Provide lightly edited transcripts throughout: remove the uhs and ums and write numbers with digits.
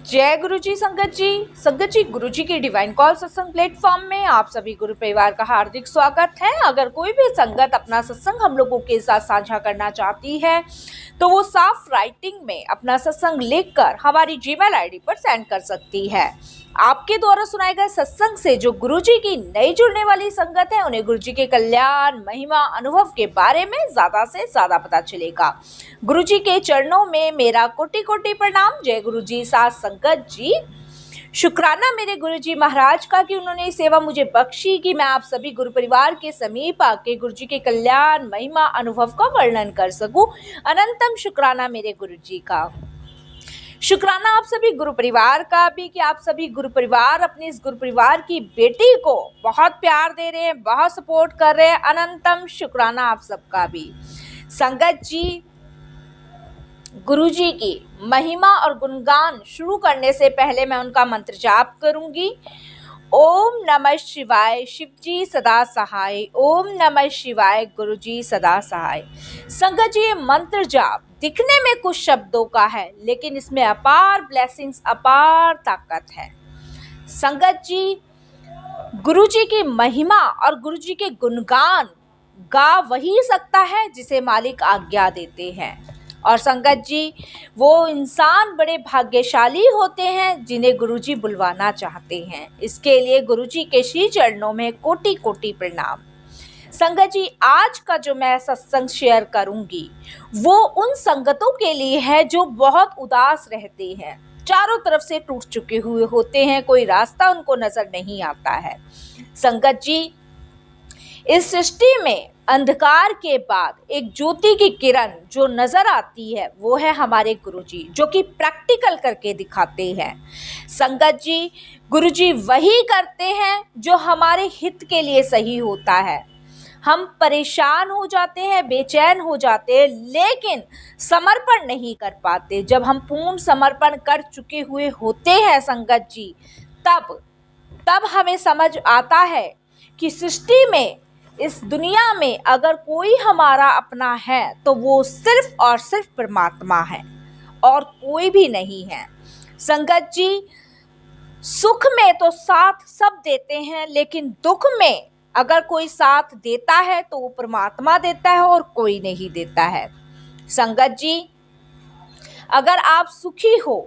जय गुरु जी। संगत जी गुरु जी की डिवाइन कॉल सत्संग प्लेटफॉर्म में आप सभी गुरु परिवार का हार्दिक स्वागत है। अगर कोई भी संगत अपना सत्संग हम लोगों के साथ साझा करना चाहती है तो वो साफ राइटिंग में अपना सत्संग लिखकर हमारी जीमेल आईडी पर सेंड कर सकती है। आपके द्वारा सुनाए गए सत्संग से जो गुरु जी की नई जुड़ने वाली संगत है उन्हें गुरु जी के कल्याण, महिमा, अनुभव के बारे में ज्यादा से ज्यादा पता चलेगा। गुरु जी के चरणों में मेरा कोटि कोटि प्रणाम। जय गुरु जी। साथ संगत जी, शुक्राना मेरे गुरु जी महाराज का कि उन्होंने सेवा मुझे बख्शी कि मैं आप सभी गुरु परिवार के समीप आके गुरु जी के कल्याण, महिमा, अनुभव का वर्णन कर सकूं। अनंतम शुक्राना मेरे गुरु जी का। शुक्राना आप सभी गुरु परिवार का भी कि आप सभी गुरु परिवार अपने इस गुरु परिवार की बेटी को बहुत प्यार दे रहे हैं, बहुत सपोर्ट कर रहे हैं। अनंतम शुक्राना आप सबका भी। संगत जी, गुरु जी की महिमा और गुणगान शुरू करने से पहले मैं उनका मंत्र जाप करूंगी। ओम नमः शिवाय, शिव जी सदा सहाय। ओम नमः शिवाय, गुरु जी सदा सहाय। संगत जी, ये मंत्र जाप दिखने में कुछ शब्दों का है लेकिन इसमें अपार ब्लेसिंग्स, अपार ताकत है। संगत जी, गुरु जी की महिमा और गुरु जी के गुणगान गा वही सकता है जिसे मालिक आज्ञा देते हैं। और संगत जी, वो इंसान बड़े भाग्यशाली होते हैं जिन्हें गुरुजी बुलवाना चाहते हैं। इसके लिए गुरुजी के श्री चरणों में कोटि कोटि प्रणाम। संगत जी, आज का जो मैं सत्संग शेयर करूंगी वो उन संगतों के लिए है जो बहुत उदास रहते हैं, चारों तरफ से टूट चुके हुए होते हैं, कोई रास्ता उनको नजर नहीं आता है। संगत जी, इस सृष्टि में अंधकार के बाद एक ज्योति की किरण जो नजर आती है वो है हमारे गुरुजी, जो कि प्रैक्टिकल करके दिखाते हैं। संगत जी, गुरुजी वही करते हैं जो हमारे हित के लिए सही होता है। हम परेशान हो जाते हैं, बेचैन हो जाते हैं, लेकिन समर्पण नहीं कर पाते। जब हम पूर्ण समर्पण कर चुके हुए होते हैं संगत जी, तब हमें समझ आता है कि सृष्टि में, इस दुनिया में अगर कोई हमारा अपना है तो वो सिर्फ और सिर्फ परमात्मा है और कोई भी नहीं है। संगत जी, सुख में तो साथ सब देते हैं लेकिन दुख में अगर कोई साथ देता है तो वो परमात्मा देता है और कोई नहीं देता है। संगत जी, अगर आप सुखी हो,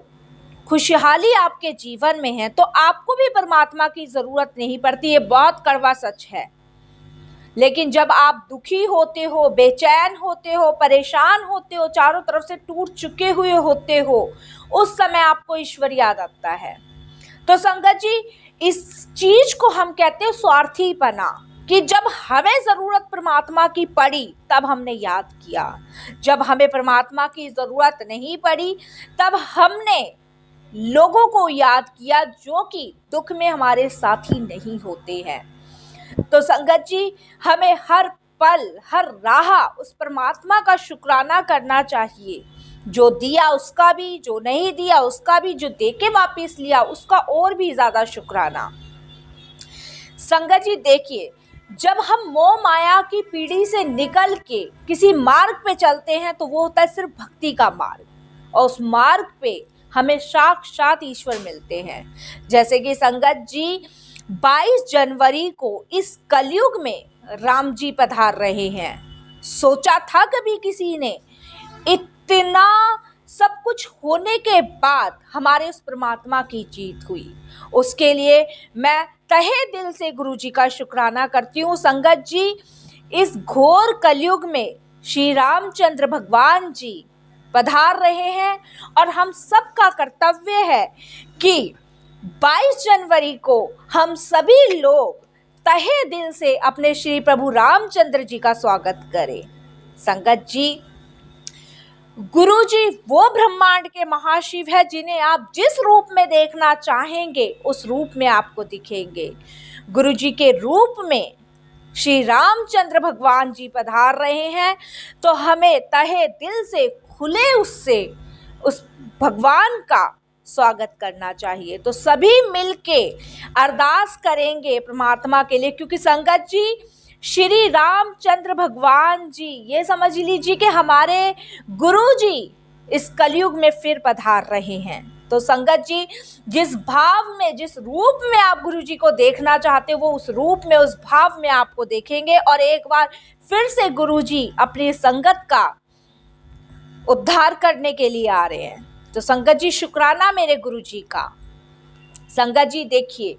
खुशहाली आपके जीवन में है तो आपको भी परमात्मा की जरूरत नहीं पड़ती। ये बहुत कड़वा सच है। लेकिन जब आप दुखी होते हो, बेचैन होते हो, परेशान होते हो, चारों तरफ से टूट चुके हुए होते हो, उस समय आपको ईश्वर याद आता है। तो संगत जी, इस चीज को हम कहते हैं स्वार्थीपना, कि जब हमें जरूरत परमात्मा की पड़ी तब हमने याद किया, जब हमें परमात्मा की जरूरत नहीं पड़ी तब हमने लोगों को याद किया जो कि दुख में हमारे साथी नहीं होते हैं। तो संगत जी, हमें हर पल, हर राह उस परमात्मा का शुक्राना करना चाहिए। जो दिया उसका भी, जो नहीं दिया उसका भी, जो देके वापस लिया उसका और भी ज्यादा शुक्राना। संगत जी देखिए, जब हम मोह माया की पीढ़ी से निकल के किसी मार्ग पे चलते हैं तो वो होता है सिर्फ भक्ति का मार्ग, और उस मार्ग पे हमें साक्षात ईश्वर मिलते हैं। जैसे कि संगत जी, 22 जनवरी को इस कलयुग में राम जी पधार रहे हैं। सोचा था कभी किसी ने? इतना सब कुछ होने के बाद हमारे उस परमात्मा की जीत हुई। उसके लिए मैं तहे दिल से गुरु जी का शुक्राना करती हूँ। संगत जी, इस घोर कलयुग में श्री रामचंद्र भगवान जी पधार रहे हैं और हम सबका कर्तव्य है कि 22 जनवरी को हम सभी लोग तहे दिल से अपने श्री प्रभु रामचंद्र जी का स्वागत करें। संगत जी, गुरु जी वो ब्रह्मांड के महाशिव है जिन्हें आप जिस रूप में देखना चाहेंगे उस रूप में आपको दिखेंगे। गुरु जी के रूप में श्री रामचंद्र भगवान जी पधार रहे हैं तो हमें तहे दिल से खुले उससे उस भगवान का स्वागत करना चाहिए। तो सभी मिलके अरदास करेंगे परमात्मा के लिए, क्योंकि संगत जी, श्री रामचंद्र भगवान जी, ये समझ लीजिए कि हमारे गुरु जी इस कलयुग में फिर पधार रहे हैं। तो संगत जी, जिस भाव में, जिस रूप में आप गुरु जी को देखना चाहते हो, वो उस रूप में, उस भाव में आपको देखेंगे और एक बार फिर से गुरु जी अपनी संगत का उद्धार करने के लिए आ रहे हैं। तो संगत जी, शुक्राना मेरे गुरु जी का। संगत जी देखिए,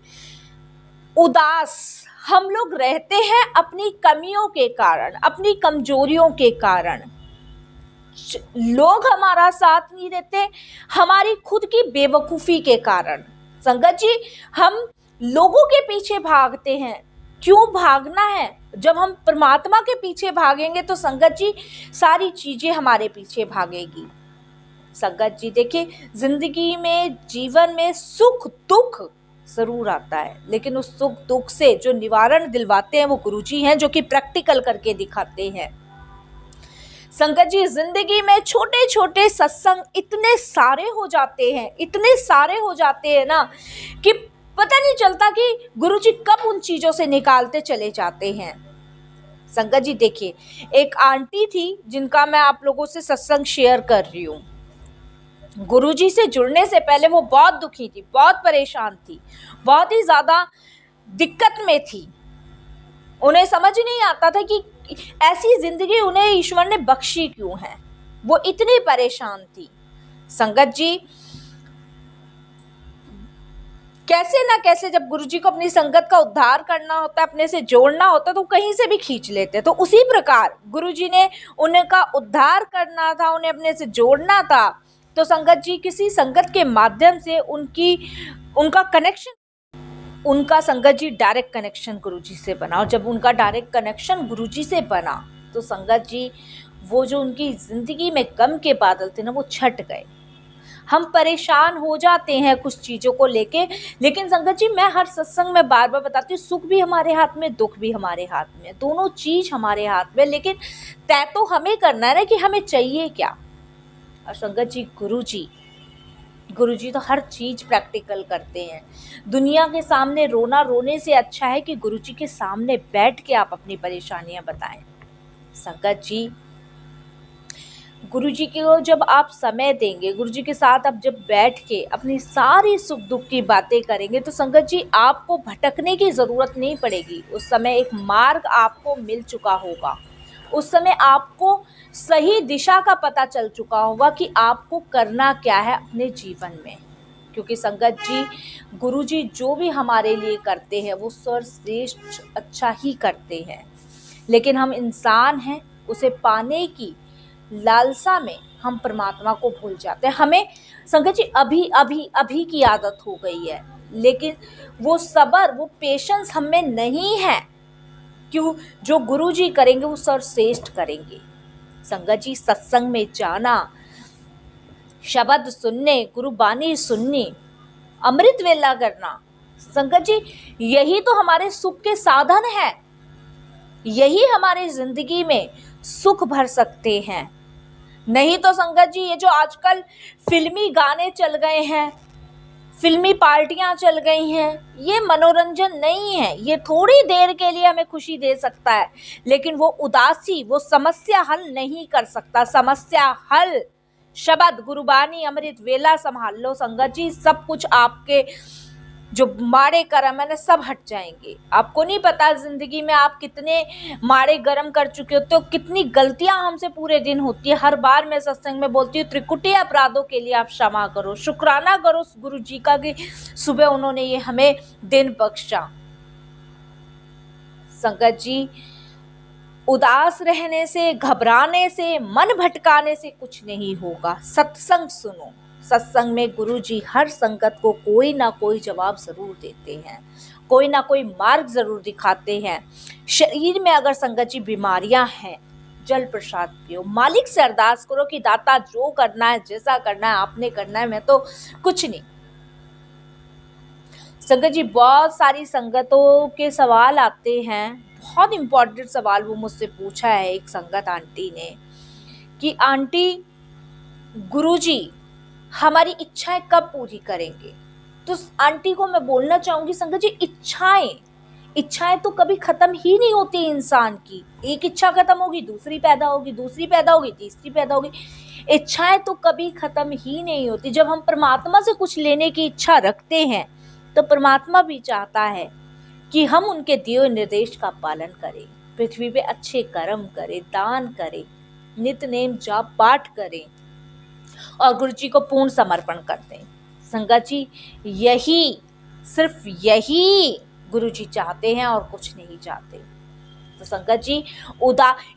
उदास हम लोग रहते हैं अपनी कमियों के कारण, अपनी कमजोरियों के कारण। लोग हमारा साथ नहीं देते, हमारी खुद की बेवकूफी के कारण। संगत जी, हम लोगों के पीछे भागते हैं। क्यों भागना है? जब हम परमात्मा के पीछे भागेंगे तो संगत जी सारी चीजें हमारे पीछे भागेगी। संगत जी देखिए, जिंदगी में, जीवन में सुख दुख जरूर आता है, लेकिन उस सुख दुख से जो निवारण दिलवाते हैं वो गुरुजी हैं, जो कि प्रैक्टिकल करके दिखाते हैं। संगत जी, जिंदगी में छोटे छोटे सत्संग इतने सारे हो जाते हैं, इतने सारे हो जाते हैं ना, कि पता नहीं चलता कि गुरुजी कब उन चीजों से निकालते चले जाते हैं। संगत जी देखिए, एक आंटी थी जिनका मैं आप लोगों से सत्संग शेयर कर रही हूँ। गुरुजी से जुड़ने से पहले वो बहुत दुखी थी, बहुत परेशान थी, बहुत ही ज्यादा दिक्कत में थी। उन्हें समझ नहीं आता था कि ऐसी जिंदगी उन्हें ईश्वर ने बख्शी क्यों है। वो इतनी परेशान थी। संगत जी, कैसे ना कैसे जब गुरुजी को अपनी संगत का उद्धार करना होता है, अपने से जोड़ना होता है, तो कहीं से भी खींच लेते। तो उसी प्रकार गुरुजी ने उनका उद्धार करना था, उन्हें अपने से जोड़ना था। तो संगत जी, किसी संगत के माध्यम से उनका कनेक्शन, उनका संगत जी डायरेक्ट कनेक्शन गुरुजी से बना। और जब उनका डायरेक्ट कनेक्शन गुरुजी से बना तो संगत जी, वो जो उनकी जिंदगी में गम के बादल थे ना, वो छट गए। हम परेशान हो जाते हैं कुछ चीज़ों को लेके, लेकिन संगत जी, मैं हर सत्संग में बार बार बताती हूँ, सुख भी हमारे हाथ में, दुख भी हमारे हाथ में, दोनों चीज हमारे हाथ में। लेकिन तय तो हमें करना है ना कि हमें चाहिए क्या। और संगत जी, गुरुजी तो हर चीज प्रैक्टिकल करते हैं। दुनिया के सामने रोना रोने से अच्छा है कि गुरुजी के सामने बैठ के आप अपनी परेशानियां बताएं। संगत जी, गुरुजी को जब आप समय देंगे, गुरुजी के साथ आप जब बैठ के अपनी सारी सुख दुख की बातें करेंगे, तो संगत जी आपको भटकने की ज़रूरत नहीं पड़ेगी। उस समय एक मार्ग आपको मिल चुका होगा, उस समय आपको सही दिशा का पता चल चुका होगा कि आपको करना क्या है अपने जीवन में। क्योंकि संगत जी, गुरुजी जो भी हमारे लिए करते हैं वो सर्वश्रेष्ठ अच्छा ही करते हैं, लेकिन हम इंसान हैं, उसे पाने की लालसा में हम परमात्मा को भूल जाते हैं। हमें संगत जी अभी की आदत हो गई है, लेकिन वो सब्र, वो पेशेंस हम में नहीं है। क्यों? जो गुरुजी करेंगे वो सर्वश्रेष्ठ करेंगे। संगत जी, सत्संग में जाना, शब्द सुनने, गुरुबानी सुननी, अमृत वेला करना, संगत जी यही तो हमारे सुख के साधन है। यही हमारी जिंदगी में सुख भर सकते हैं। नहीं तो संगत जी, ये जो आजकल फिल्मी गाने चल गए हैं, फिल्मी पार्टियां चल गई हैं, ये मनोरंजन नहीं है। ये थोड़ी देर के लिए हमें खुशी दे सकता है, लेकिन वो उदासी, वो समस्या हल नहीं कर सकता। समस्या हल शब्द, गुरुबानी, अमृत वेला संभाल लो संगत जी, सब कुछ आपके जो माड़े कर्म है ना, सब हट जाएंगे। आपको नहीं पता जिंदगी में आप कितने माड़े कर्म कर चुके होते हो, कितनी गलतियां हमसे पूरे दिन होती है। हर बार मैं सत्संग में बोलती हूँ, त्रिकुटी अपराधों के लिए आप क्षमा करो, शुक्राना करो गुरु जी का कि सुबह उन्होंने ये हमें दिन बख्शा। संगत जी, उदास रहने से, घबराने से, मन भटकाने से कुछ नहीं होगा। सत्संग सुनो। सत्संग में गुरुजी हर संगत को कोई ना कोई जवाब जरूर देते हैं, कोई ना कोई मार्ग जरूर दिखाते हैं। शरीर में अगर संगत जी बीमारियां हैं, जल प्रसाद पियो, मालिक से अरदास करो कि दाता जो करना है, जैसा करना है आपने करना है, मैं तो कुछ नहीं। संगत जी, बहुत सारी संगतों के सवाल आते हैं, बहुत इंपॉर्टेंट सवाल वो मुझसे पूछा है एक संगत आंटी ने कि आंटी, गुरुजी हमारी इच्छाएं कब पूरी करेंगे। तो आंटी को मैं बोलना चाहूंगी संगत जी, इच्छाएं तो कभी खत्म ही नहीं होती इंसान की। एक इच्छा खत्म होगी, दूसरी पैदा होगी, दूसरी पैदा होगी, तीसरी पैदा होगी। इच्छाएं तो कभी खत्म ही नहीं होती। जब हम परमात्मा से कुछ लेने की इच्छा रखते हैं तो परमात्मा भी चाहता है कि हम उनके दिए हुए निर्देश का पालन करें, पृथ्वी पे अच्छे कर्म करें, दान करें, नित्य नेम जाप पाठ करें और गुरु जी को पूर्ण समर्पण कर दें। संगत जी, यही, सिर्फ यही गुरु जी चाहते हैं और कुछ नहीं चाहते। तो संगत जी,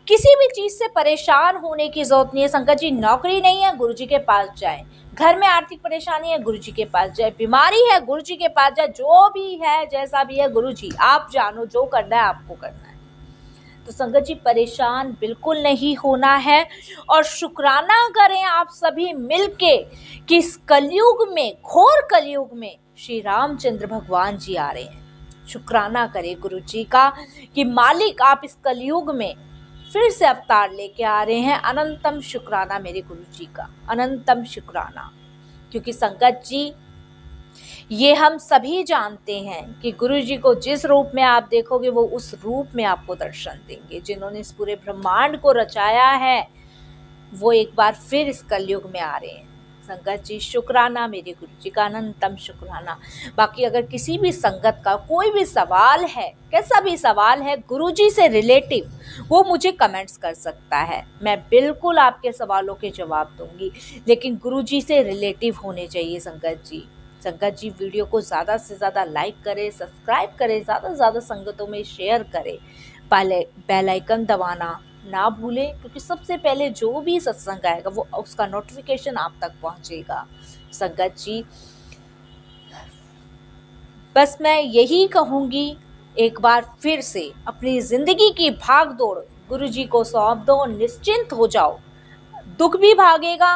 किसी भी चीज से परेशान होने की जरूरत नहीं है। संगत जी, नौकरी नहीं है, गुरु जी के पास जाए। घर में आर्थिक परेशानी है, गुरु जी के पास जाए। बीमारी है, गुरु जी के पास जाए। जो भी है, जैसा भी है, गुरु जी आप जानो, जो करना है आपको करना है। तो संगत जी, परेशान बिल्कुल नहीं होना है और शुक्राना करें आप सभी मिलके कि इस कलयुग में, घोर कलयुग में श्री रामचंद्र भगवान जी आ रहे हैं। शुक्राना करें गुरु जी का कि मालिक आप इस कलयुग में फिर से अवतार लेके आ रहे हैं। अनंतम शुक्राना मेरे गुरु जी का, अनंतम शुक्राना। क्योंकि संगत जी, ये हम सभी जानते हैं कि गुरु जी को जिस रूप में आप देखोगे वो उस रूप में आपको दर्शन देंगे। जिन्होंने इस पूरे ब्रह्मांड को रचाया है वो एक बार फिर इस कलयुग में आ रहे हैं। संगत जी, शुक्राना मेरे गुरु जी का, अनंतम शुक्राना। बाकी अगर किसी भी संगत का कोई भी सवाल है, कैसा भी सवाल है गुरु जी से रिलेटिव, वो मुझे कमेंट्स कर सकता है। मैं बिल्कुल आपके सवालों के जवाब दूंगी, लेकिन गुरु जी से रिलेटिव होने चाहिए। संगत जी, वीडियो को ज़्यादा से ज़्यादा लाइक करें, सब्सक्राइब करें, ज़्यादा से ज़्यादा संगतों में शेयर करें। बेल आइकन दबाना ना भूलें, क्योंकि सबसे पहले जो भी सत्संग आएगा वो उसका नोटिफिकेशन आप तक पहुंचेगा। संगत जी, बस मैं यही कहूँगी, एक बार फिर से अपनी ज़िंदगी की भाग दौड़ गुरु जी को सौंप दो, निश्चिंत हो जाओ। दुख भी भागेगा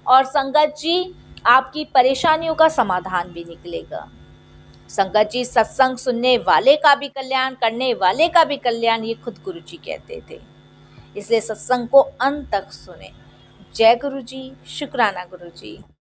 और संगत जी, आपकी परेशानियों का समाधान भी निकलेगा। संगत जी, सत्संग सुनने वाले का भी कल्याण, करने वाले का भी कल्याण, ये खुद गुरु जी कहते थे। इसलिए सत्संग को अंत तक सुने। जय गुरु जी, शुक्राना गुरु जी।